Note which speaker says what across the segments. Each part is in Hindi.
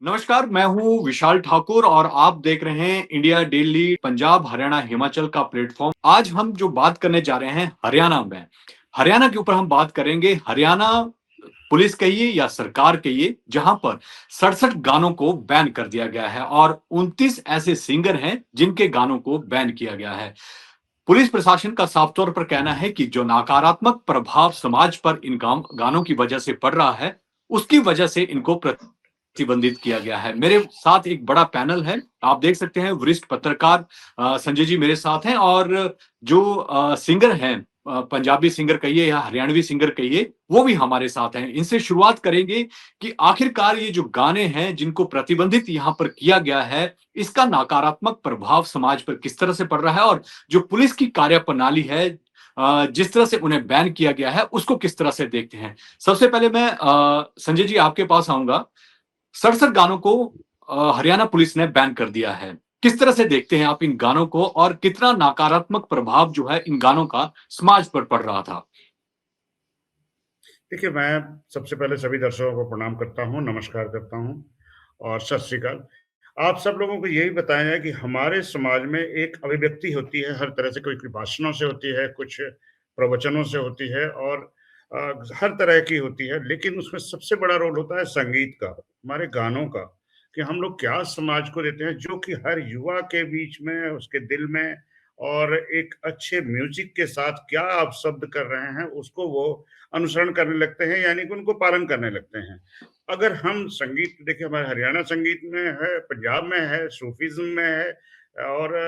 Speaker 1: नमस्कार, मैं हूँ विशाल ठाकुर और आप देख रहे हैं इंडिया डेली पंजाब, हरियाणा, हिमाचल का प्लेटफॉर्म। आज हम जो बात करने जा रहे हैं हरियाणा में, हरियाणा के ऊपर हम बात करेंगे। हरियाणा पुलिस कहिए या सरकार कहिए, जहां पर 67 गानों को बैन कर दिया गया है और 29 ऐसे सिंगर हैं जिनके गानों को बैन किया गया है। पुलिस प्रशासन का साफ तौर पर कहना है कि जो नकारात्मक प्रभाव समाज पर इन गानों की वजह से पड़ रहा है, उसकी वजह से इनको प्रतिबंधित किया गया है। मेरे साथ एक बड़ा पैनल है, आप देख सकते हैं। वरिष्ठ पत्रकार संजय जी मेरे साथ हैं और जो सिंगर हैं, पंजाबी सिंगर कहिए या हरियाणवी सिंगर कहिए, वो भी हमारे साथ हैं। इनसे शुरुआत करेंगे कि आखिरकार ये जो गाने हैं जिनको प्रतिबंधित यहाँ पर किया गया है, इसका नकारात्मक प्रभाव समाज पर किस तरह से पड़ रहा है और जो पुलिस की कार्यप्रणाली है, जिस तरह से उन्हें बैन किया गया है, उसको किस तरह से देखते हैं। सबसे पहले मैं संजय जी आपके पास आऊंगा। 67 गानों को हरियाणा पुलिस ने बैन कर दिया है। किस तरह से देखते हैं आप इन गानों को और कितना नकारात्मक प्रभाव जो है इन गानों का समाज पर पड़ रहा था?
Speaker 2: देखिए, मैं सबसे पहले सभी दर्शकों को प्रणाम करता हूँ, नमस्कार करता हूँ और सत श्री अकाल। आप सब लोगों को यही बताया है कि हमारे समाज में एक अभिव्यक्ति होती है, हर तरह से कोई कोई भाषणों से होती है, कुछ प्रवचनों से होती है और हर तरह की होती है, लेकिन उसमें सबसे बड़ा रोल होता है संगीत का, हमारे गानों का, कि हम लोग क्या समाज को देते हैं, जो कि हर युवा के बीच में, उसके दिल में और एक अच्छे म्यूज़िक के साथ क्या आप शब्द कर रहे हैं, उसको वो अनुसरण करने लगते हैं, यानी कि उनको पालन करने लगते हैं। अगर हम संगीत देखिए, हमारे हरियाणा संगीत में है, पंजाब में है, सूफीज़्म में है और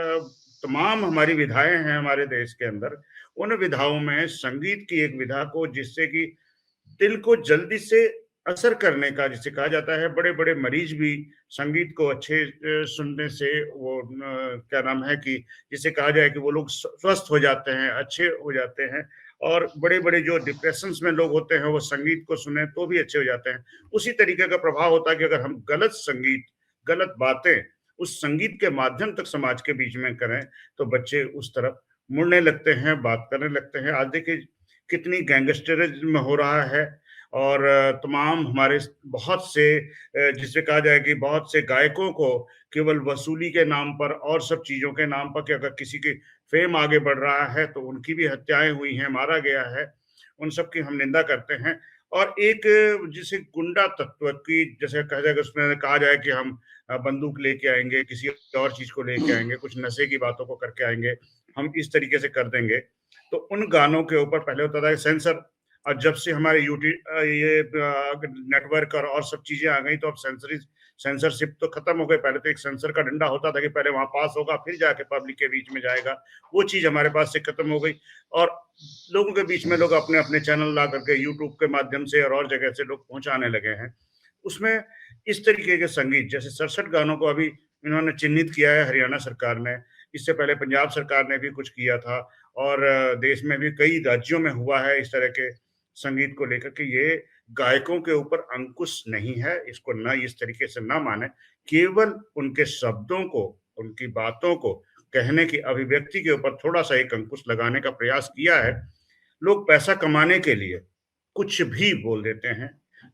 Speaker 2: तमाम हमारी विधाएँ हैं हमारे देश के अंदर। उन विधाओं में संगीत की एक विधा को जिससे कि दिल को जल्दी से असर करने का जिसे कहा जाता है, बड़े-बड़े मरीज भी संगीत को अच्छे सुनने से वो क्या नाम है कि जिसे कहा जाए कि वो लोग स्वस्थ हो जाते हैं, अच्छे हो जाते हैं और बड़े-बड़े जो डिप्रेशंस में लोग होते हैं, वो संगीत को सुने तो भी अच्छे हो जाते हैं। उसी तरीके का प्रभाव होता है कि अगर हम गलत संगीत, गलत बातें उस संगीत के माध्यम तक समाज के बीच में करें, तो बच्चे उस तरफ मुड़ने लगते हैं, बात करने लगते हैं। आज देखिए कितनी गैंगस्टरिज़्म हो रहा है और तमाम हमारे बहुत से जिसे कहा जाए कि बहुत से गायकों को केवल वसूली के नाम पर और सब चीज़ों के नाम पर कि अगर किसी की फ़ेम आगे बढ़ रहा है, तो उनकी भी हत्याएँ हुई हैं, मारा गया है। उन सब की हम निंदा करते हैं और एक जिसे गुंडा तत्व की जैसे कहा जाए उसमें कहा जाए कि हम बंदूक लेके आएँगे, किसी और चीज़ को लेके आएँगे, कुछ नशे की बातों को करके आएँगे, हम इस तरीके से कर देंगे। तो उन गानों के ऊपर पहले होता था सेंसर और जब से हमारे ये नेटवर्क और सब चीज़ें आ गई तो अब सेंसरशिप तो खत्म हो गई। पहले तो एक सेंसर का डंडा होता था कि पहले वहाँ पास होगा, फिर जाके पब्लिक के बीच में जाएगा। वो चीज़ हमारे पास से खत्म हो गई और लोगों के बीच में लोग अपने-अपने चैनल ला करके यूट्यूब के माध्यम से और जगह से लोग पहुँचाने लगे हैं। उसमें इस तरीके के संगीत जैसे 67 गानों को अभी इन्होंने चिह्नित किया है हरियाणा सरकार ने। इससे पहले पंजाब सरकार ने भी कुछ किया था और देश में भी कई राज्यों में हुआ है इस तरह के संगीत को लेकर के। ये गायकों के ऊपर अंकुश नहीं है, इसको ना इस तरीके से ना माने। केवल उनके शब्दों को, उनकी बातों को कहने की अभिव्यक्ति के ऊपर थोड़ा-सा एक अंकुश लगाने का प्रयास किया है। लोग पैसा कमाने के लिए कुछ भी बोल देते हैं,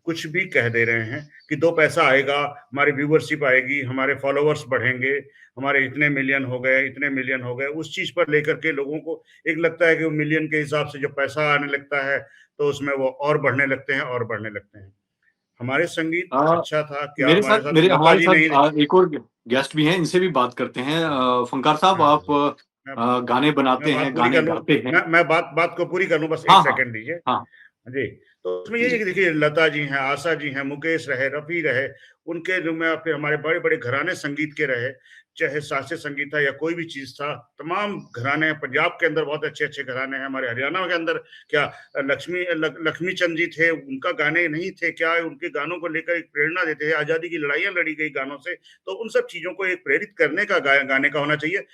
Speaker 2: कुछ भी कह दे रहे हैं कि 2 पैसा आएगा, हमारी व्यूवरशिप आएगी, हमारे फॉलोवर्स बढ़ेंगे, हमारे इतने मिलियन हो गए, उस चीज़ पर लेकर के लोगों को एक लगता है कि वो मिलियन के हिसाब से जब पैसा आने लगता है, तो उसमें वो और बढ़ने लगते हैं और बढ़ने लगते हैं। हमारे संगीत
Speaker 1: अ,
Speaker 2: अच्छा था, क्या हमारे साथ
Speaker 1: मेरे
Speaker 2: लता
Speaker 1: हमारे
Speaker 2: जी
Speaker 1: साथ
Speaker 2: नहीं
Speaker 1: एक और गेस्ट भी हैं, इनसे भी बात करते हैं। फंकार साहब,
Speaker 2: हाँ,
Speaker 1: आप
Speaker 2: मैं
Speaker 1: गाने
Speaker 2: मैं
Speaker 1: बनाते
Speaker 2: बात
Speaker 1: हैं,
Speaker 2: पूरी
Speaker 1: गाने
Speaker 2: कर लूँ
Speaker 1: गाते हैं।
Speaker 2: मैं बात को पूरी कर लूँ, बस 1
Speaker 1: हाँ, हाँ,
Speaker 2: सेकंड दीजिए।
Speaker 1: हाँ।
Speaker 2: जी, तो उसमें यही है
Speaker 1: जी।
Speaker 2: कि देखिए लता जी हैं, आशा जी हैं, मुकेश रहे, रफ़ी रहे, उनके जो में फिर हमारे बड़े-बड़े घराने संगीत के रहे, चाहे शास्त्रीय संगीत था या कोई भी चीज़ था, तमाम घराने हैं। पंजाब के अंदर बहुत अच्छे-अच्छे घराने हैं, हमारे हरियाणा के अंदर क्या लक्ष्मी चंद जी थे, उनका गाने नहीं थे क्या? उनके गानों को लेकर एक प्रेरणा देते थे, आज़ादी की लड़ाइयाँ लड़ी गई गानों से, तो उन सब चीज़ों को एक प्रेरित करने का गाने का होना चाहिए।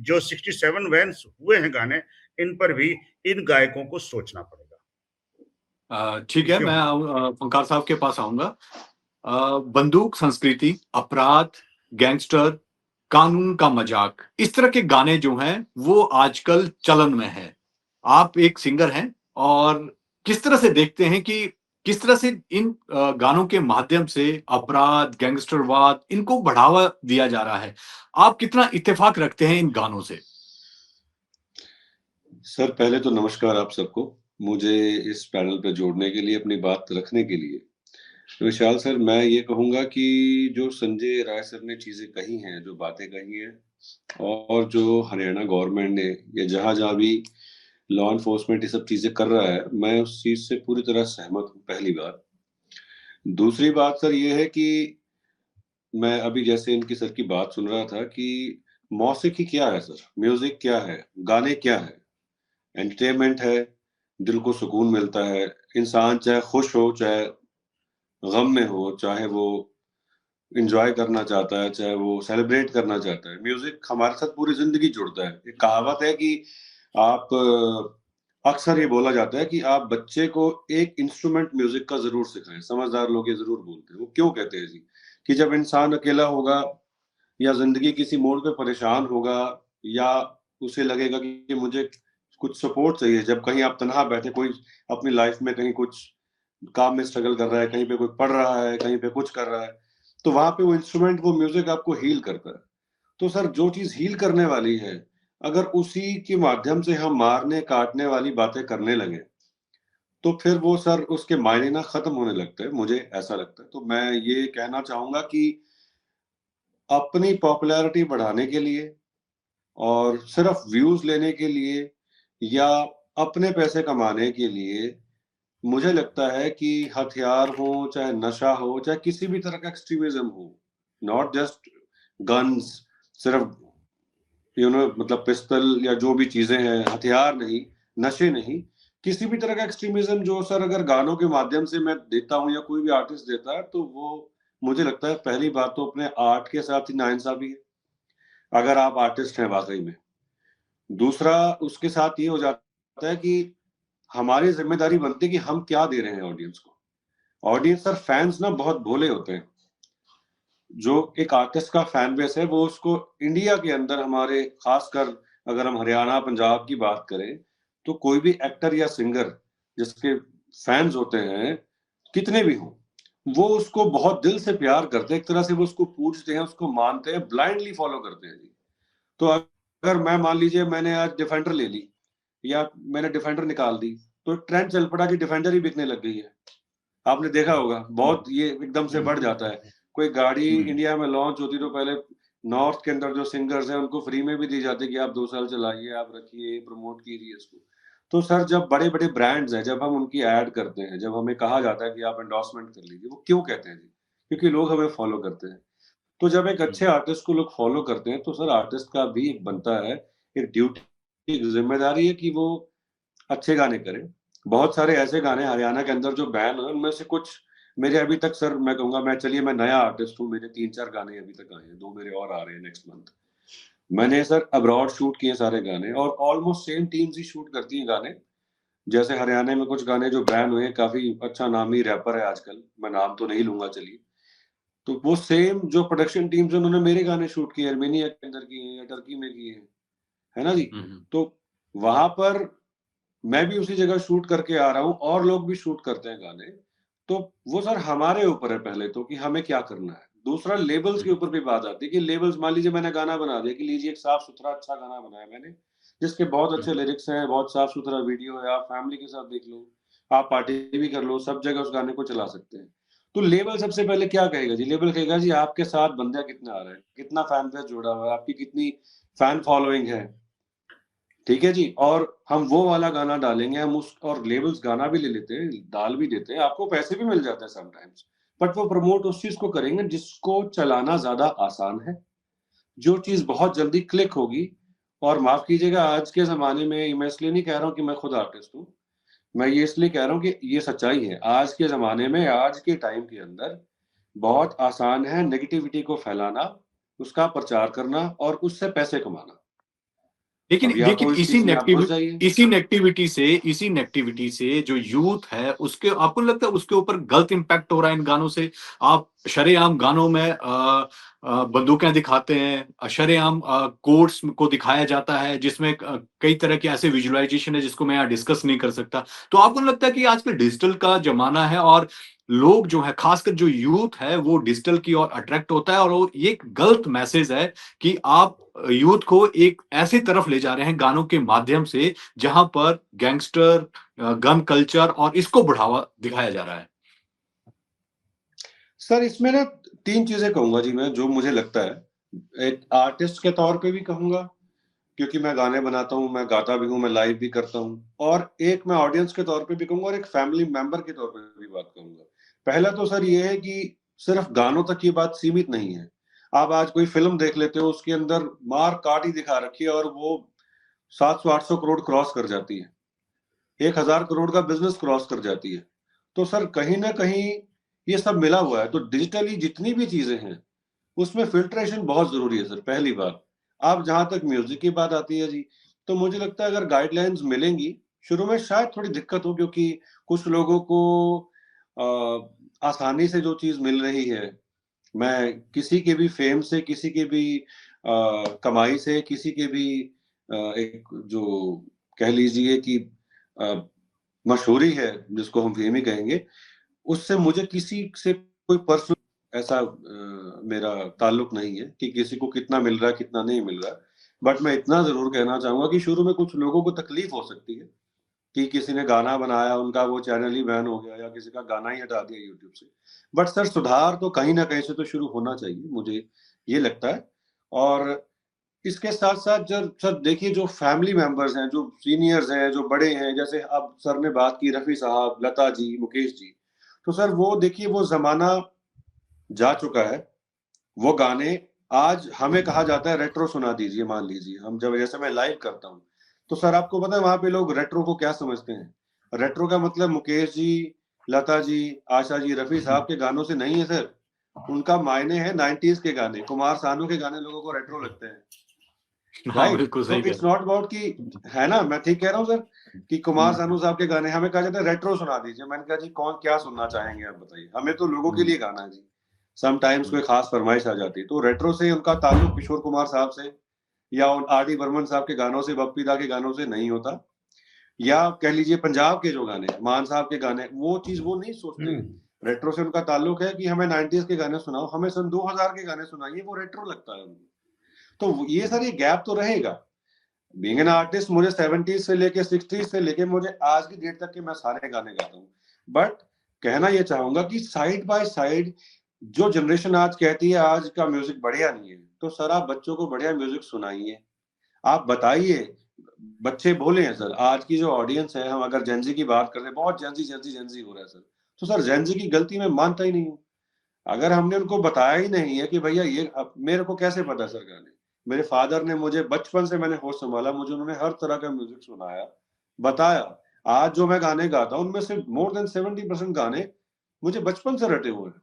Speaker 2: जो 67 वैन्स हुए हैं गाने, इन पर भी इन गायकों को सोचना पड़ेगा
Speaker 1: ठीक
Speaker 2: कि
Speaker 1: है,
Speaker 2: क्यों?
Speaker 1: मैं फंकार साहब के पास आऊँगा। बंदूक संस्कृति, अपराध, गैंगस्टर, कानून का मज़ाक, इस तरह के गाने जो हैं, वो आजकल चलन में हैं। आप एक सिंगर हैं और किस तरह से देखते हैं कि किस तरह से इन गानों के माध्यम से अपराध, गैंगस्टरवाद इनको बढ़ावा दिया जा रहा है। आप कितना इत्तेफ़ाक रखते हैं इन गानों से?
Speaker 3: सर पहले तो नमस्कार आप सबको। मुझे इस पैनल पे जोड़ने के लिए, अपनी बात रखने के लिए। विशाल सर, मैं ये कहूँगा कि जो संजय राय सर ने चीज़ें कही हैं, जो बातें कही हैं और जो हरियाणा गवर्नमेंट ने या जहाँ-जहाँ भी लॉ एनफोर्समेंट ये सब चीज़ें कर रहा है, मैं उस चीज़ से पूरी तरह सहमत हूँ, पहली बात। दूसरी बात सर ये है कि मैं अभी जैसे इनकी सर की बात सुन रहा था कि मौसीकी क्या है सर? म्यूज़िक क्या है? गाने क्या हैं? एंटरटेनमेंट है, दिल को सुकून मिलता है। इंसान चाहे खुश हो, चाहे गम में हो, चाहे वो एन्जॉय करना चाहता है, चाहे वो सेलिब्रेट करना चाहता है। म्यूज़िक हमारे साथ पूरी ज़िंदगी जुड़ता है। एक कहावत है कि आप अक्सर ये बोला जाता है कि आप बच्चे को एक इंस्ट्रूमेंट म्यूज़िक का ज़रूर सिखाएँ। समझदार लोग ये ज़रूर बोलते हैं। वो क्यों कहते हैं जी? कि जब इंसान अकेला होगा या ज़िंदगी किसी मोड़ पे परेशान होगा या उसे लगेगा कि मुझे कुछ सपोर्ट चाहिए, जब कहीं आप तन्हा बैठे, कोई अपनी लाइफ़ में कहीं कुछ काम में स्ट्रगल कर रहा है, कहीं पे कोई पढ़ रहा है, कहीं पे कुछ कर रहा है, तो वहाँ पे वो इंस्ट्रूमेंट, वो म्यूज़िक आपको हील करता है। तो सर जो चीज़ हील करने वाली है, अगर उसी के माध्यम से हम मारने-काटने वाली बातें करने लगें, तो फिर वो सर उसके मायने ना खत्म होने लगते हैं, मुझे ऐसा लगता है। तो मैं ये कहना चाहूँगा कि अपनी पॉपुलैरिटी बढ़ाने के लिए और सिर्फ़ व्यूज़ लेने के लिए या अपने पैसे कमाने के लिए, मुझे लगता है कि हथियार हो, चाहे नशा हो, चाहे किसी भी तरह का एक्सट्रीमिज़्म हो, नॉट जस्ट गन्स, सिर्फ़ मतलब पिस्तल या जो भी चीज़ें हैं, हथियार नहीं, नशे नहीं, किसी भी तरह का एक्सट्रीमिज़्म जो सर अगर गानों के माध्यम से मैं देता हूँ या कोई भी आर्टिस्ट देता है, तो वो मुझे लगता है पहली बात तो अपने आर्ट के साथ ही नाइंसाफ़ी है, अगर आप आर्टिस्ट हैं वाक़ई में। दूसरा उसके साथ ये हो जाता है कि हमारी ज़िम्मेदारी बनती है कि हम क्या दे रहे हैं ऑडियंस को। ऑडियंस और फैन्स ना बहुत भोले होते हैं। जो एक आर्टिस्ट का फैन बेस है, वो उसको इंडिया के अंदर हमारे ख़ासकर अगर हम हरियाणा, पंजाब की बात करें, तो कोई भी एक्टर या सिंगर जिसके फैन्स होते हैं, कितने भी हों, वो उसको बहुत दिल से प्यार करते हैं। एक तरह से वो उसको पूजते हैं, उसको मानते हैं, ब्लाइंडली फ़ॉलो करते हैं जी। तो अगर मैं मान लीजिए मैंने आज डिफेंडर ले ली या मैंने डिफेंडर निकाल दी, तो एक ट्रेंड चल पड़ा कि डिफेंडर ही बिकने लग गई है। आपने देखा होगा, बहुत ये एकदम से बढ़ जाता है। कोई गाड़ी इंडिया में लॉन्च होती तो पहले नॉर्थ के अंदर जो सिंगर्स हैं उनको फ्री में भी दी जाती कि आप 2 साल चलाइए, आप रखिए, प्रमोट कीजिए इसको। तो सर जब बड़े-बड़े ब्रांड्स हैं, जब हम उनकी ऐड करते हैं, जब हमें कहा जाता है कि आप एंडोर्समेंट कर लीजिए, वो क्यों कहते हैं जी? क्योंकि लोग हमें फॉलो करते हैं। तो जब एक अच्छे आर्टिस्ट को लोग फॉलो करते हैं, तो सर आर्टिस्ट का भी एक बनता है, एक ड्यूटी, एक ज़िम्मेदारी है कि वो अच्छे गाने करे। बहुत सारे ऐसे गाने हरियाणा के अंदर जो बैन हुए, उनमें से कुछ मेरे अभी तक सर मैं कहूँगा, मैं नया आर्टिस्ट हूँ, मेरे 3-4 गाने अभी तक आए हैं, 2 मेरे और आ रहे हैं नेक्स्ट मंथ। मैंने सर अब्रॉड शूट किए सारे गाने और ऑलमोस्ट सेम टीम्स ही शूट करती है गाने। जैसे हरियाणा में कुछ गाने जो बैन हुए हैं, काफ़ी अच्छा नामी रैपर है आजकल, मैं नाम तो नहीं लूँगा चलिए। तो वो सेम जो प्रोडक्शन टीम्स हैं, उन्होंने मेरे गाने शूट किए, आर्मेनिया के अंदर किए हैं या टर्की में किए हैं, है ना जी?
Speaker 1: हुँ, हुँ।
Speaker 3: तो वहाँ पर मैं भी उसी जगह शूट करके आ रहा हूँ और लोग भी शूट करते हैं गाने। तो वो सर हमारे ऊपर है पहले तो कि हमें क्या करना है। दूसरा लेबल्स के ऊपर भी बात आती है कि लेबल्स, मान लीजिए मैंने गाना बना दिया कि लीजिए एक साफ-सुथरा अच्छा गाना बनाया मैंने, जिसके बहुत अच्छे लिरिक्स हैं, बहुत साफ-सुथरा वीडियो है, आप फैमिली के साथ देख लो, आप पार्टी भी कर लो, सब जगह उस गाने को चला सकते हैं। तो लेबल सबसे पहले क्या कहेगा जी? लेबल कहेगा जी आपके साथ बंदे कितने आ रहे हैं, कितना फैन बेस जुड़ा हुआ है, आपकी कितनी फैन फॉलोइंग है। ठीक है जी, और हम वो वाला गाना डालेंगे, हम उस और लेबल्स गाना भी ले लेते हैं, डाल भी देते हैं, आपको पैसे भी मिल जाते हैं समटाइम्स। बट वो प्रमोट उस चीज़ को करेंगे जिसको चलाना ज़्यादा आसान है, जो चीज़ बहुत जल्दी क्लिक होगी। और माफ़ कीजिएगा, आज के ज़माने में मैं इसलिए नहीं कह रहा हूँ कि मैं खुद आर्टिस्ट हूँ, मैं ये इसलिए कह रहा हूँ कि ये सच्चाई है। आज के ज़माने में, आज के टाइम के अंदर बहुत आसान है नेगेटिविटी को फैलाना, उसका प्रचार करना और उससे पैसे कमाना।
Speaker 1: लेकिन
Speaker 3: अब या
Speaker 1: लेकिन
Speaker 3: तो इस चीज में आप घुस जाइए।
Speaker 1: इसी नेगेटिविटी से जो यूथ है उसके, आपको नहीं लगता है उसके ऊपर गलत इम्पैक्ट हो रहा है इन गानों से? आप शरेआम गानों में बंदूकें दिखाते हैं, शरेआम कोर्ट्स को दिखाया जाता है जिसमें कई तरह के ऐसे विजुअलाइजेशन है जिसको मैं यहाँ डिस्कस नहीं कर सकता। तो आपको नहीं लगता है कि आजकल डिजिटल का जमाना है और लोग जो है, खासकर जो यूथ है, वो डिजिटल की ओर अट्रैक्ट होता है और वो ये एक गलत मैसेज है कि आप यूथ को एक ऐसी तरफ ले जा रहे हैं गानों के माध्यम से जहां पर गैंगस्टर, गन कल्चर और इसको बढ़ावा दिखाया जा रहा है।
Speaker 3: सर इसमें ना 3 चीजें कहूंगा जी मैं, जो मुझे लगता है। एक आर्टिस्ट के तौर पे भी कहूंगा, क्योंकि मैं गाने बनाता हूँ, मैं गाता भी हूँ, मैं लाइव भी करता हूँ, और एक मैं ऑडियंस के तौर पे भी कहूंगा और एक फैमिली मेंबर के तौर पे भी बात कहूंगा। पहला तो सर ये है कि सिर्फ गानों तक ये बात सीमित नहीं है। आप आज कोई फिल्म देख लेते हो, उसके अंदर मार काट ही दिखा रखी है और वो 700-800 करोड़ क्रॉस कर जाती है, 1000 करोड़ का बिजनेस क्रॉस कर जाती है। तो सर कहीं ना कहीं ये सब मिला हुआ है। तो डिजिटली जितनी भी चीजें हैं उसमें फिल्ट्रेशन बहुत जरूरी है सर, पहली बात। अब जहां तक म्यूजिक की बात आती है जी, तो मुझे लगता है अगर गाइडलाइंस मिलेंगी, शुरू में शायद थोड़ी दिक्कत हो, क्योंकि कुछ लोगों को आसानी से जो चीज मिल रही है, मैं किसी के भी फेम से, किसी के भी कमाई से, किसी के भी एक जो कह लीजिए कि अ, मशहूरी है, जिसको हम फेम ही कहेंगे, उससे मुझे किसी से कोई पर्सनल ऐसा मेरा ताल्लुक नहीं है कि किसी को कितना मिल रहा है, कितना नहीं मिल रहा है। बट मैं इतना ज़रूर कहना चाहूँगा कि शुरू में कुछ लोगों को तकलीफ हो सकती है कि किसी ने गाना बनाया, उनका वो चैनल ही बैन हो गया या किसी का गाना ही हटा दिया यूट्यूब से। बट सर सुधार तो कहीं न कहीं से तो शुरू होना चाहिए, मुझे ये लगता है। और इसके साथ-साथ जब सर देखिए, जो फैमिली मेंबर्स हैं, जो सीनियर्स हैं, जो बड़े हैं, जैसे अब सर ने बात की रफ़ी साहब, लता जी, मुकेश जी, तो सर वो देखिए वो ज़माना जा चुका है। वो गाने आज हमें कहा जाता है रेट्रो सुना दीजिए, मान लीजिए हम जब, जैसे मैं लाइव करता हूँ, तो सर आपको पता है वहाँ पे लोग रेट्रो को क्या समझते हैं? रेट्रो का मतलब मुकेश जी, लता जी, आशा जी, रफ़ी साहब के गानों से नहीं है सर। उनका मायने है 90s के गाने, कुमार सानू के गाने लोगों को रेट्रो लगते हैं।
Speaker 1: हाँ,
Speaker 3: राइट?
Speaker 1: बिल्कुल
Speaker 3: तो
Speaker 1: सही कह
Speaker 3: इट्स नॉट अबाउट कि, है ना? मैं ठीक कह रहा हूँ सर? कि कुमार
Speaker 1: रहे
Speaker 3: सानू साहब के गाने हमें कहा जाता है रेट्रो सुना दीजिए। मैंने कहा जी कौन क्या सुनना चाहेंगे आप बताइए? हमें तो लोगों के
Speaker 1: हैं।
Speaker 3: लिए गाना है जी। समटाइम्स कोई खास फरमाइश आ जाती है। तो रेट्रो से उनका ताल्लुक किशोर कुमार साहब से या उन आर डी बर्मन साहब के गानों से, बप्पी दा के गानों से नहीं होता। या कह लीजिए पंजाब के जो गाने, मान साहब के गाने, वो चीज़ वो नहीं सोचते हैं। रेट्रो से उनका ताल्लुक है कि हमें 90s के गाने सुनाओ, हमें सन 2000 के गाने सुनाइए, वो रेट्रो लगता है उनको। तो ये सर ये गैप तो रहेगा। बीइंग एन आर्टिस्ट, मुझे 70s से लेके 60s से लेके मुझे आज की डेट तक के मैं सारे गाने गाता हूँ। बट कहना ये चाहूंगा कि साइड बाय साइड जो जनरेशन आज कहती है आज का म्यूजिक बढ़िया नहीं है, तो सर आप बच्चों को बढ़िया म्यूजिक सुनाइए। आप बताइए, बच्चे बोले हैं सर, आज की जो ऑडियंस है, हम अगर जेनजी की बात कर रहे हैं, बहुत जेनजी हो रहा है सर। तो सर जेनजी की गलती मैं मानता ही नहीं हूँ। अगर हमने उनको बताया ही नहीं है कि भैया ये अब मेरे को कैसे पता सर गाने? मेरे फादर ने मुझे बचपन से, मैंने होश संभाला, मुझे उन्होंने हर तरह का म्यूजिक सुनाया, बताया। आज जो मैं गाने गाता हूँ उनमें से मोर देन 70% गाने मुझे बचपन से रटे हुए हैं।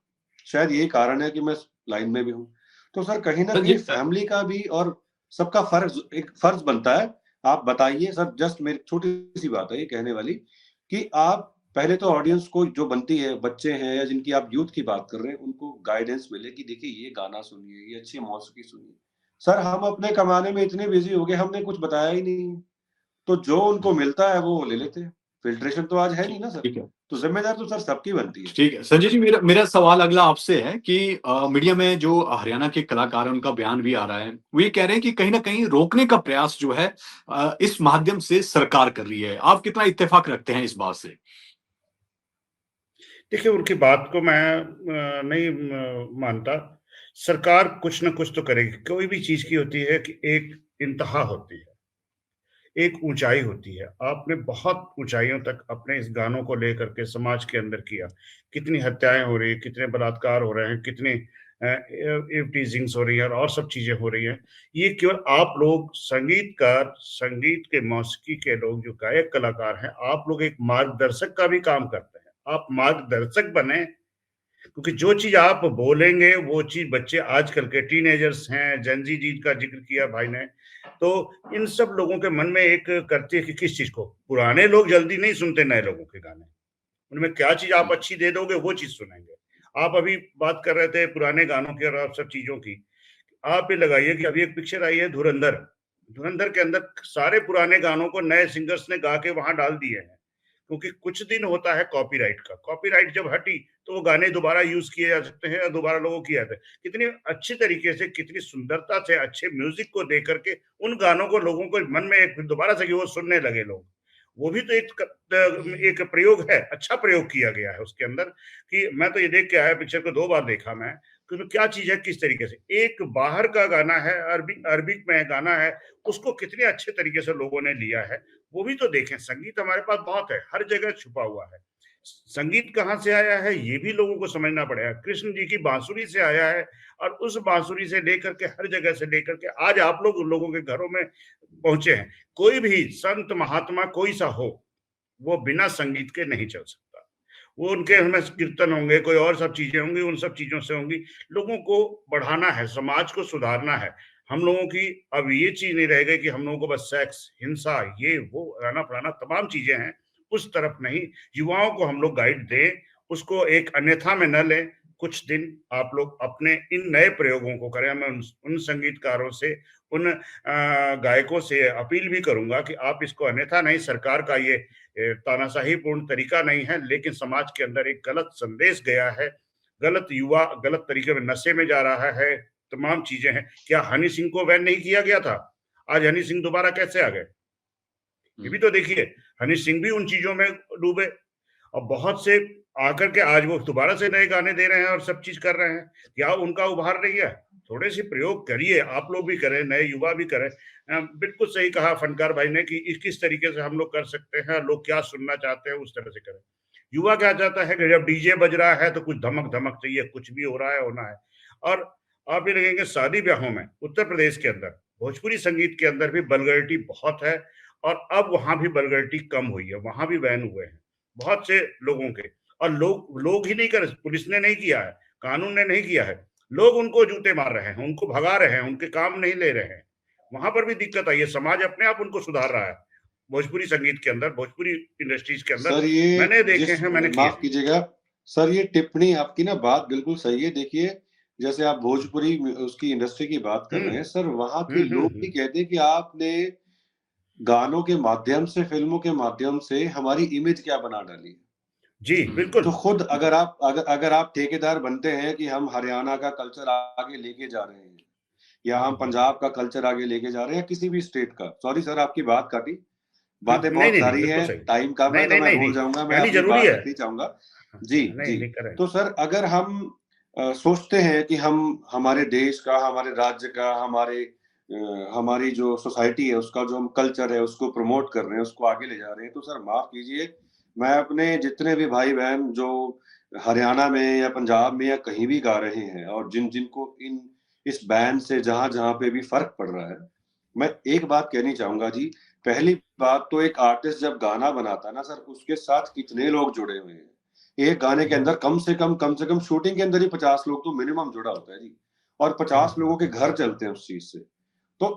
Speaker 3: शायद यही कारण है कि मैं इस लाइन में भी हूँ। तो सर कहीं न कहीं
Speaker 1: संजय,
Speaker 3: फैमिली का भी और सबका एक फर्ज बनता है। आप बताइए सर, जस्ट मेरी छोटी-सी बात है ये कहने वाली, कि आप पहले तो ऑडियंस को जो बनती है, बच्चे हैं या जिनकी आप यूथ की बात कर रहे हैं, उनको गाइडेंस मिले कि देखिए ये गाना सुनिए, ये अच्छी मौसीकी सुनिए। सर हम अपने कमाने में इतने बिजी हो गए, हमने कुछ बताया ही नहीं। तो जो उनको मिलता है वो ले लेते हैं। फिल्ट्रेशन तो आज है नहीं ना सर।
Speaker 1: ठीक है।
Speaker 3: तो जिम्मेदार तो सर सबकी बनती है।
Speaker 1: ठीक है संजय जी, मेरा मेरा सवाल अगला आपसे है कि मीडिया में जो हरियाणा के कलाकार हैं उनका बयान भी आ रहा है, वो ये कह रहे हैं कि कहीं ना कहीं रोकने का प्रयास जो है इस माध्यम से सरकार कर रही है। आप कितना इत्तेफाक रखते हैं इस बात से?
Speaker 2: देखिए, उनकी बात को मैं नहीं मानता। सरकार कुछ न कुछ तो करेगी। कोई भी चीज़ की होती है कि एक इंतहा होती है, एक ऊँचाई होती है। आपने बहुत ऊँचाइयों तक अपने इस गानों को लेकर के समाज के अंदर किया। कितनी हत्याएँ हो रही हैं, कितने बलात्कार हो रहे हैं, कितने इव टीज़िंग्स हो रही हैं और सब चीज़ें हो रही हैं। ये केवल आप लोग संगीतकार, संगीत के मौसीकी के लोग जो गायक कलाकार हैं, आप लोग एक मार्गदर्शक का भी काम करते हैं। आप मार्गदर्शक बनें, क्योंकि जो चीज़ आप बोलेंगे, वो चीज़ बच्चे आजकल के टीनेजर्स हैं, जेन ज़ी का ज़िक्र किया भाई ने। तो इन सब लोगों के मन में एक करती है कि किस चीज को, पुराने लोग जल्दी नहीं सुनते नए लोगों के गाने, उनमें क्या चीज आप अच्छी दे दोगे वो चीज सुनेंगे। आप अभी बात कर रहे थे पुराने गानों की और आप सब चीजों की, आप ये लगाइए कि अभी एक पिक्चर आई है धुरंधर, धुरंधर के अंदर सारे पुराने गानों को नए सिंगर्स ने गा के वहां डाल दिए हैं, क्योंकि कुछ दिन होता है कॉपीराइट का, कॉपीराइट जब हटी तो वो गाने दोबारा यूज किए जा सकते हैं, दोबारा लोगों किया जाता है। कितनी अच्छी तरीके से, कितनी सुंदरता से, अच्छे म्यूजिक को दे करके उन गानों को लोगों को मन में एक दोबारा से वो सुनने लगे लोग। वो भी तो एक प्रयोग है, अच्छा प्रयोग किया गया है उसके अंदर, कि मैं तो ये देख के आया, पिक्चर को 2 बार देखा मैं, कि क्या चीज है, किस तरीके से एक बाहर का गाना है, अरबिक में गाना है, उसको कितने अच्छे तरीके से लोगों ने लिया है, वो भी तो देखें। संगीत हमारे पास बहुत है, हर जगह छुपा हुआ है। संगीत कहाँ से आया है ये भी लोगों को समझना पड़ेगा। कृष्ण जी की बांसुरी से आया है, और उस बांसुरी से लेकर के हर जगह से लेकर के आज आप लोग लोगों के घरों में पहुंचे हैं। कोई भी संत महात्मा कोई सा हो, वो बिना संगीत के नहीं चल सकता। वो उनके हमें कीर्तन होंगे, कोई और सब चीजें होंगी, उन सब चीजों से होंगी। लोगों को बढ़ाना है, समाज को सुधारना है। हम लोगों की अब ये चीज नहीं रह गई कि हम लोगों को बस सेक्स, हिंसा, ये वो, राना फलाना तमाम चीजें हैं, उस तरफ नहीं। युवाओं को हम लोग गाइड दें, उसको एक अन्यथा में न लें। कुछ दिन आप लोग अपने इन नए प्रयोगों को करें। मैं उन संगीतकारों से, उन गायकों से अपील भी करूंगा कि आप इसको अन्यथा नहीं, सरकार का ये तानाशाही पूर्ण तरीका नहीं है, लेकिन समाज के अंदर एक गलत संदेश गया है, गलत युवा गलत तरीके में नशे में जा रहा है, तमाम चीजें हैं। क्या हनी सिंह को बैन नहीं किया गया था? आज हनी सिंह दोबारा कैसे आ गए? ये भी तो देखिए, हनी सिंह भी उन चीजों में डूबे, और बहुत से आकर के आज वो दोबारा से नए गाने दे रहे हैं और सब चीज कर रहे हैं। क्या उनका उभार नहीं है? थोड़े से प्रयोग करिए, आप लोग भी करें, नए युवा भी करें। बिल्कुल सही कहा फनकार भाई ने कि किस तरीके से हम लोग कर सकते हैं, लोग क्या सुनना चाहते हैं उस तरह से करें। युवा क्या चाहता है कि जब डीजे बज रहा है तो कुछ धमक धमक चाहिए, कुछ भी हो रहा है होना है। और आप भी लगेंगे शादी ब्याहों में उत्तर प्रदेश के अंदर भोजपुरी संगीत के अंदर भी वल्गैरिटी बहुत है, और अब वहां भी वल्गैरिटी कम हुई है, वहां भी बैन हुए हैं बहुत से लोगों के। और लोग ही नहीं कर, पुलिस ने नहीं किया है, कानून ने नहीं किया है, लोग उनको जूते मार रहे हैं, उनको भगा रहे हैं, उनके काम नहीं ले रहे हैं। वहां पर भी दिक्कत आई है, समाज अपने आप उनको सुधार रहा है। भोजपुरी संगीत के अंदर, भोजपुरी इंडस्ट्रीज के अंदर
Speaker 3: सर ये
Speaker 2: मैंने देखे हैं, मैंने किए।
Speaker 3: माफ कीजिएगा सर, ये टिप्पणी आपकी ना बात बिल्कुल सही है। देखिए जैसे आप भोजपुरी उसकी इंडस्ट्री की बात कर रहे हैं सर, वहां के लोग भी कहते हैं कि आपने गानों के माध्यम से, फिल्मों के माध्यम से हमारी इमेज क्या बना डाली।
Speaker 2: जी बिल्कुल।
Speaker 3: तो खुद अगर आप ठेकेदार बनते हैं कि हम हरियाणा का कल्चर आगे लेके जा रहे हैं, या हम पंजाब का कल्चर आगे लेके जा रहे हैं, किसी भी स्टेट का, सॉरी सर आपकी बात काटी, बातें बहुत सारी हैं, टाइम कम है तो मैं भूल जाऊंगा, मैं अपनी बात रखनी चाहूंगा। जी जी। तो सर अगर हम सोचते हैं कि हम हमारे देश का, हमारे राज्य का, हमारी जो सोसाइटी है उसका जो हम कल्चर है उसको प्रमोट कर रहे हैं, उसको आगे ले जा रहे हैं, तो सर माफ कीजिए, मैं अपने जितने भी भाई बहन जो हरियाणा में या पंजाब में या कहीं भी गा रहे हैं, और जिनको इस बैन से जहां पे भी फर्क पड़ रहा है, मैं एक बात कहनी चाहूंगा जी। पहली बात तो एक आर्टिस्ट जब गाना बनाता है ना सर, उसके साथ कितने लोग जुड़े हुए हैं। एक गाने के अंदर कम से कम शूटिंग के अंदर ही 50 लोग तो मिनिमम जुड़ा होता है जी, और 50 लोगों के घर चलते हैं उस चीज से। तो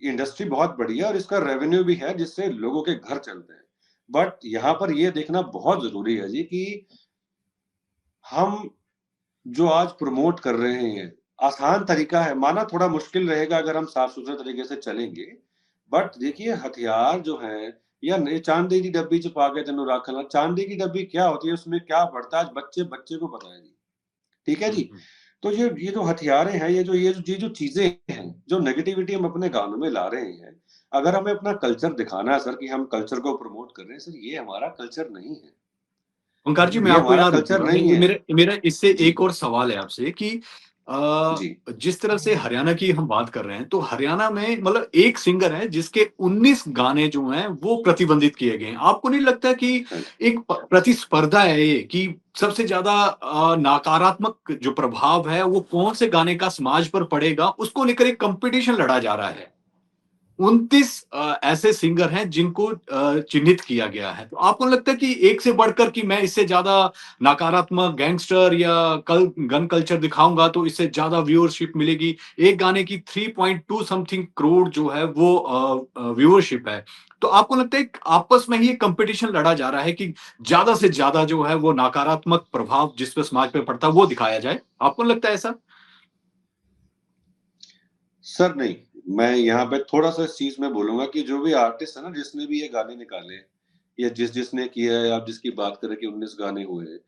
Speaker 3: इंडस्ट्री बहुत बड़ी है और इसका रेवेन्यू भी है जिससे लोगों के घर चलते हैं। बट यहाँ पर ये देखना बहुत जरूरी है जी कि हम जो आज प्रमोट कर रहे हैं, आसान तरीका है, माना थोड़ा मुश्किल रहेगा अगर हम साफ सुथरे तरीके से चलेंगे, बट देखिए हथियार जो है, या चांदी की डब्बी च पा के तेनू रख ला, चांदी की डब्बी क्या होती है, उसमें क्या पड़ता है, आज बच्चे को पता है जी। ठीक है जी। तो ये जो हथियारें हैं, ये जो चीजें हैं, जो नेगेटिविटी हम अपने गानों में ला रहे हैं, अगर हमें अपना कल्चर दिखाना है सर कि हम कल्चर को प्रमोट कर रहे हैं, सर ये हमारा कल्चर नहीं है।
Speaker 1: ओंकार जी, मैं आपको यहाँ रोकूंगा। मेरा इससे एक और सवाल है आपसे कि जिस तरह से हरियाणा की हम बात कर रहे हैं, तो हरियाणा में मतलब एक सिंगर है जिसके 19 गाने जो हैं वो प्रतिबंधित किए गए हैं। आपको नहीं लगता कि एक प्रतिस्पर्धा है ये, कि सबसे ज्यादा नकारात्मक जो प्रभाव है वो कौन से गाने का समाज पर पड़ेगा, उसको लेकर एक कंपटीशन लड़ा जा रहा है? 29 ऐसे सिंगर हैं जिनको चिन्हित किया गया है। तो आपको नहीं लगता कि एक से बढ़कर कि मैं इससे ज़्यादा नकारात्मक गैंगस्टर या कल गन कल्चर दिखाऊँगा तो इससे ज़्यादा व्यूअरशिप मिलेगी। एक गाने की 3.2 समथिंग करोड़ जो है वो व्यूअरशिप है। तो आपको लगता है कि आपस में ही एक कॉम्पिटिशन लड़ा जा रहा है कि ज़्यादा से ज़्यादा जो है वो नकारात्मक प्रभाव जिस पे समाज पे पड़ता है वो दिखाया जाए? आपको नहीं लगता है ऐसा?
Speaker 3: सर नहीं, मैं यहाँ पे थोड़ा-सा इस चीज़ में बोलूँगा कि जो भी आर्टिस्ट है ना, जिसने भी ये गाने निकाले या जिसने किया है, आप जिसकी बात कर रहे हैं कि 19 गाने हुए हैं,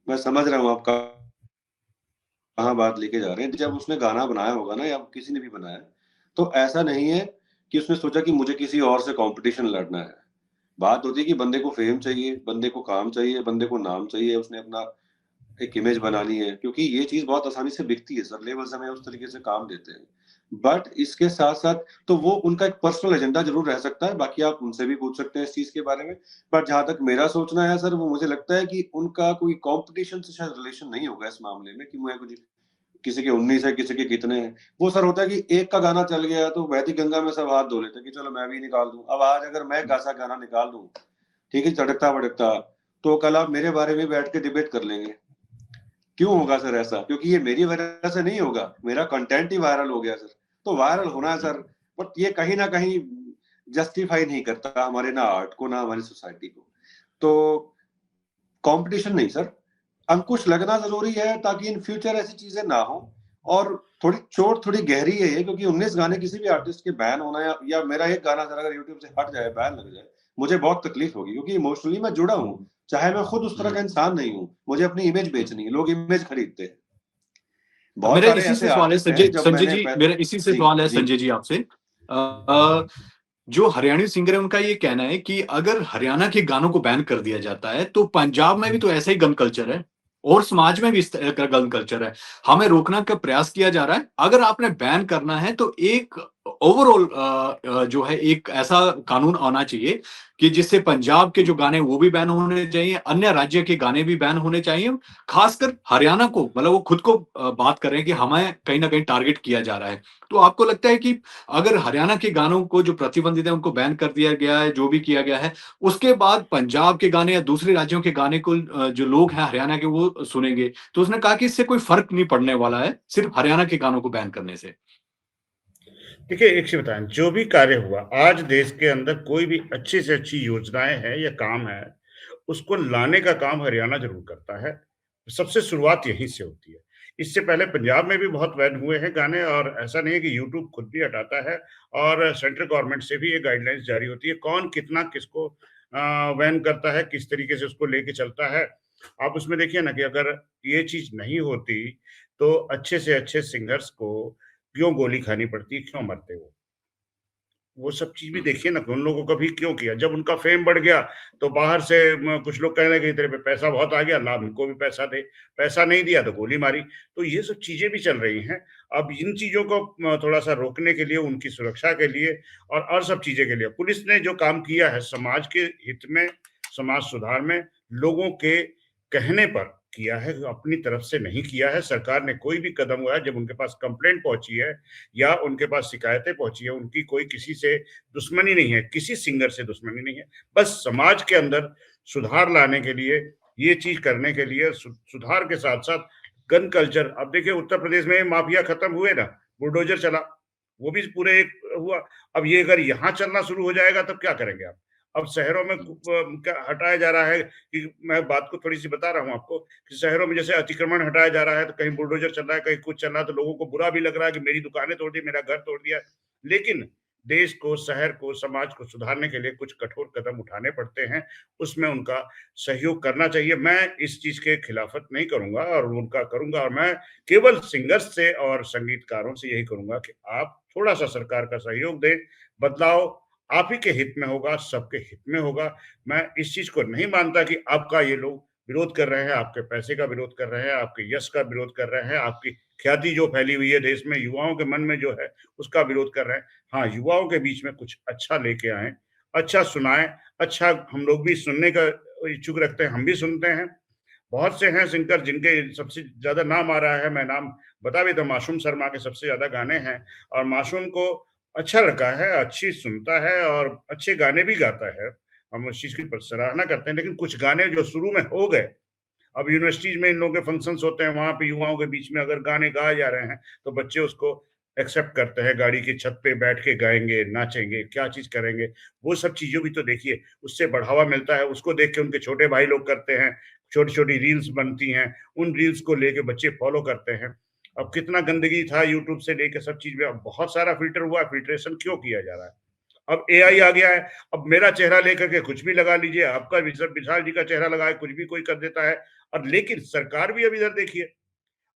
Speaker 3: मैं समझ रहा हूँ आप कहाँ बात लेके जा रहे हैं। जब उसने गाना बनाया होगा ना या किसी ने भी बनाया, तो ऐसा नहीं है कि उसने सोचा कि मुझे किसी और से कॉम्पिटिशन लड़ना है। बात होती है कि बंदे को फेम चाहिए, बंदे को काम चाहिए, बंदे को नाम चाहिए, उसने अपना एक इमेज बनानी है, क्योंकि ये चीज़ बहुत आसानी से बिकती है सर, लेबल्स हमें उस तरीके से काम देते हैं। बट इसके साथ-साथ तो वो उनका एक पर्सनल एजेंडा ज़रूर रह सकता है, बाकी आप उनसे भी पूछ सकते हैं इस चीज़ के बारे में। बट जहाँ तक मेरा सोचना है सर, वो मुझे लगता है कि उनका कोई कॉम्पिटिशन से शायद रिलेशन नहीं होगा इस मामले में कि मैं कुछ किसी के 19 है, किसी के कितने हैं। वो सर होता है कि एक का गाना चल गया तो बहती गंगा में सब हाथ धो लेते हैं कि चलो मैं भी निकाल दूँ। अब आज अगर मैं एक ऐसा गाना निकाल दूँ, ठीक है, झटकता-वटकता, तो कल आप मेरे बारे में बैठ के डिबेट कर लेंगे। क्यों होगा सर ऐसा? क्योंकि ये मेरी वजह से नहीं होगा, मेरा कंटेंट ही वायरल हो गया सर। तो वायरल होना है सर, बट ये कहीं न कहीं जस्टिफाई नहीं करता हमारे ना आर्ट को, ना हमारी सोसाइटी को। तो कॉम्पिटिशन नहीं सर, अंकुश लगना ज़रूरी है ताकि इन फ्यूचर ऐसी चीज़ें ना हो। और थोड़ी चोट थोड़ी गहरी है ये, क्योंकि 19 गाने किसी भी आर्टिस्ट के बैन होना या मेरा एक गाना सर अगर यूट्यूब से हट जाए, बैन लग जाए, मुझे बहुत तकलीफ होगी, क्योंकि इमोशनली मैं जुड़ा हूँ। चाहे मैं खुद उस तरह का इंसान नहीं हूँ, मुझे अपनी इमेज बेचनी है, लोग इमेज खरीदते हैं। बहुत
Speaker 1: मेरा
Speaker 3: सारे
Speaker 1: इसी
Speaker 3: ऐसे
Speaker 1: से सवाल है
Speaker 3: आर्टिस्ट हैं
Speaker 1: संजय
Speaker 3: जब
Speaker 1: संजय
Speaker 3: मैंने
Speaker 1: जी,
Speaker 3: पह
Speaker 1: मेरा इसी से
Speaker 3: जी,
Speaker 1: सवाल है
Speaker 3: जी।
Speaker 1: संजय जी आपसे। जो हरियाणवी सिंगर है उनका ये कहना है कि अगर हरियाणा के गानों को बैन कर दिया जाता है तो पंजाब में भी तो ऐसा ही गन कल्चर है और समाज में भी इस तरह का गन कल्चर है। हमें रोकने का प्रयास किया जा रहा है। अगर आपने बैन करना है तो एक ओवरऑल जो है एक ऐसा कानून आना चाहिए कि जिससे पंजाब के जो गाने वो भी बैन होने चाहिए, अन्य राज्य के गाने भी बैन होने चाहिए। खासकर हरियाणा को मतलब वो खुद को बात कर रहे हैं कि हमें कहीं न कहीं टारगेट किया जा रहा है। तो आपको लगता है कि अगर हरियाणा के गानों को जो प्रतिबंधित है उनको बैन कर दिया गया है, जो भी किया गया है, उसके बाद पंजाब के गाने या दूसरे राज्यों के गाने को जो लोग हैं हरियाणा के वो सुनेंगे। तो उसने कहा कि इससे कोई फ़र्क नहीं पड़ने वाला है, सिर्फ़ हरियाणा के गानों को बैन करने से।
Speaker 2: देखिए, एक चीज़ बताएँ, जो भी कार्य हुआ, आज देश के अंदर कोई भी अच्छी से अच्छी योजनाएँ हैं या काम है, उसको लाने का काम हरियाणा ज़रूर करता है। सबसे शुरुआत यहीं से होती है। इससे पहले पंजाब में भी बहुत बैन हुए हैं गाने और ऐसा नहीं है कि यूट्यूब खुद भी हटाता है और सेंट्रल गवर्नमेंट से भी ये गाइडलाइंस जारी होती है, कौन कितना किसको बैन करता है, किस तरीके से उसको लेके चलता है। आप उसमें देखिए ना कि अगर ये चीज़ नहीं होती, तो अच्छे से अच्छे सिंगर्स को क्यों गोली खानी पड़ती, क्यों मरते वो? वो सब चीज़ भी देखिए ना कि उन लोगों को कभी क्यों किया? जब उनका फ़ेम बढ़ गया, तो बाहर से कुछ लोग कहने लगे तेरे पे पैसा बहुत आ गया, ला हमको भी पैसा दे। पैसा नहीं दिया तो गोली मारी। तो ये सब चीज़ें भी चल रही हैं। अब इन चीज़ों को थोड़ा-सा रोकने के लिए, उनकी सुरक्षा के लिए और सब चीज़ें के लिए पुलिस ने जो काम किया है समाज के हित में, समाज सुधार में, लोगों के कहने पर किया है, अपनी तरफ से नहीं किया है। सरकार ने कोई भी कदम उठाया जब उनके पास कंप्लेंट पहुँची है या उनके पास शिकायतें पहुँची है, उनकी कोई किसी से दुश्मनी नहीं है, किसी सिंगर से दुश्मनी नहीं है। बस समाज के अंदर सुधार लाने के लिए, ये चीज़ करने के लिए सुधार के साथ-साथ गन कल्चर अब देखिए उत्तर प्रदेश में माफिया खत्म हुए ना, बुलडोज़र चला, वो भी पूरे एक हुआ। अब ये अगर यहाँ चलना शुरू हो जाएगा तब क्या करेंगे आप? अब शहरों में क्या हटाया जा रहा है कि मैं बात को थोड़ी-सी बता रहा हूँ आपको कि शहरों में जैसे अतिक्रमण हटाया जा रहा है, तो कहीं बुलडोज़र चल रहा है, कहीं कुछ चल रहा है, तो लोगों को बुरा भी लग रहा है कि मेरी दुकानें तोड़ दी, मेरा घर तोड़ दिया। लेकिन देश को, शहर को, समाज को सुधारने के लिए कुछ कठोर कदम उठाने पड़ते हैं, उसमें उनका सहयोग करना चाहिए। मैं इस चीज़ के खिलाफत नहीं करूँगा और उनका करूँगा और मैं केवल सिंगर्स से और संगीतकारों से यही करूँगा कि आप थोड़ा-सा सरकार का सहयोग दें, बदलाव आप ही के हित में होगा, सबके हित में होगा। मैं इस चीज़ को नहीं मानता कि आपका ये लोग विरोध कर रहे हैं, आपके पैसे का विरोध कर रहे हैं, आपके यश का विरोध कर रहे हैं, आपकी ख्याति जो फैली हुई है देश में, युवाओं के मन में जो है, उसका विरोध कर रहे हैं। हाँ, युवाओं के बीच में कुछ अच्छा लेके आएँ, अच्छा सुनाएँ, अच्छा हम लोग भी सुनने का इच्छुक रखते हैं, हम भी सुनते हैं। बहुत से हैं सिंगर जिनके सबसे ज़्यादा नाम आ रहा है, मैं नाम बता भी दूँ, मासूम शर्मा के सबसे ज़्यादा गाने हैं और मासूम को अच्छा लड़का है, अच्छी सुनता है और अच्छे गाने भी गाता है। हम उस चीज़ की सराहना करते हैं, लेकिन कुछ गाने जो शुरू में हो गए, अब यूनिवर्सिटीज़ में इन लोगों के फंक्शंस होते हैं, वहाँ पे युवाओं के बीच में अगर गाने गाए जा रहे हैं, तो बच्चे उसको एक्सेप्ट करते हैं, गाड़ी की छत पे बैठ के गाएँगे, नाचेंगे, क्या चीज़ करेंगे। वो सब चीज़ों भी तो देखिए, उससे बढ़ावा मिलता है, उसको देख के उनके छोटे भाई लोग करते हैं, छोटी-छोटी रील्स बनती हैं, उन रील्स को लेके बच्चे फॉलो करते हैं। अब कितना गंदगी था यूट्यूब से लेके सब चीज़ में, अब बहुत सारा फ़िल्टर हुआ है, फ़िल्ट्रेशन क्यों किया जा रहा है? अब एआई आ गया है, अब मेरा चेहरा लेकर के कुछ भी लगा लीजिए, आपका विशाल जी का चेहरा लगा के कुछ भी कोई कर देता है। और लेकिन सरकार भी अब इधर देखिए,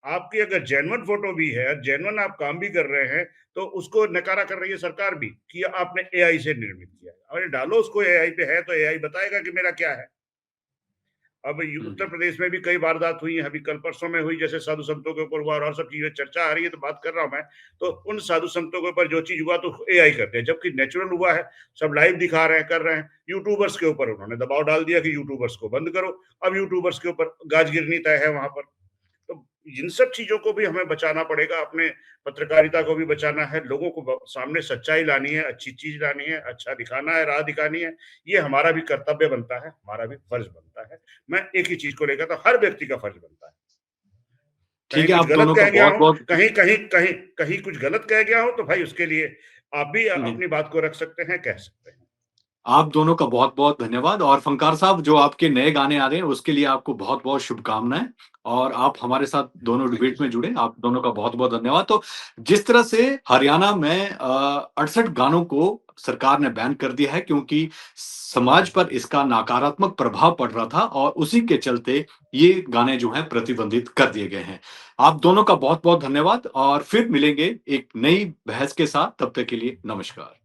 Speaker 2: आपकी अगर जेन्युइन फ़ोटो भी है, जेन्युइन आप काम भी कर रहे हैं, तो उसको नकारा कर रही है सरकार भी कि आपने एआई से निर्मित किया है। अरे डालो उसको एआई पे है, तो एआई बताएगा कि मेरा क्या है। अब उत्तर प्रदेश में भी कई वारदात हुई हैं, अभी कल परसों में हुई, जैसे साधु संतों के ऊपर हुआ और सब चीजें चर्चा आ रही है, तो बात कर रहा हूं मैं। तो उन साधु संतों के ऊपर जो चीज हुआ तो एआई करते हैं, जबकि नेचुरल हुआ है, सब लाइव दिखा रहे हैं, कर रहे हैं। यूट्यूबर्स के ऊपर उन्होंने दबाव डाल दिया कि यूट्यूबर्स को बंद करो। अब यूट्यूबर्स के ऊपर गाज गिरनी तय है वहां पर। तो इन सब चीजों को भी हमें बचाना पड़ेगा, अपने पत्रकारिता को भी बचाना है, लोगों को सामने सच्चाई लानी है, अच्छी चीज लानी है, अच्छा दिखाना है, राह दिखानी है। ये हमारा भी कर्तव्य बनता है, हमारा भी फर्ज बनता है। मैं एक ही चीज को लेकर, तो हर व्यक्ति का फर्ज बनता है। कहीं
Speaker 1: ठीक है,
Speaker 2: कुछ
Speaker 1: आप
Speaker 2: गलत
Speaker 1: दोनों का
Speaker 2: कह गया
Speaker 1: बहुत
Speaker 2: हूं,
Speaker 1: बहुत
Speaker 2: कहीं कहीं कहीं कहीं कुछ गलत कह गया हूं, तो भाई उसके लिए आप भी
Speaker 1: नहीं,
Speaker 2: अपनी बात को रख सकते हैं, कह सकते हैं।
Speaker 1: आप दोनों का बहुत-बहुत धन्यवाद। और फंकार साहब, जो आपके नए गाने आ रहे हैं उसके लिए आपको बहुत-बहुत शुभकामनाएँ, और आप हमारे साथ दोनों
Speaker 3: थैंक यू
Speaker 1: डिबेट में
Speaker 3: सर।
Speaker 1: जुड़े, आप दोनों का बहुत-बहुत धन्यवाद। तो जिस तरह से हरियाणा में 68 गानों को सरकार ने बैन कर दिया है, क्योंकि समाज पर इसका नकारात्मक प्रभाव पड़ रहा था, और उसी के चलते ये गाने जो हैं प्रतिबंधित कर दिए गए हैं। आप दोनों का बहुत-बहुत धन्यवाद, और फिर मिलेंगे एक नई बहस के साथ। तब तक के लिए नमस्कार।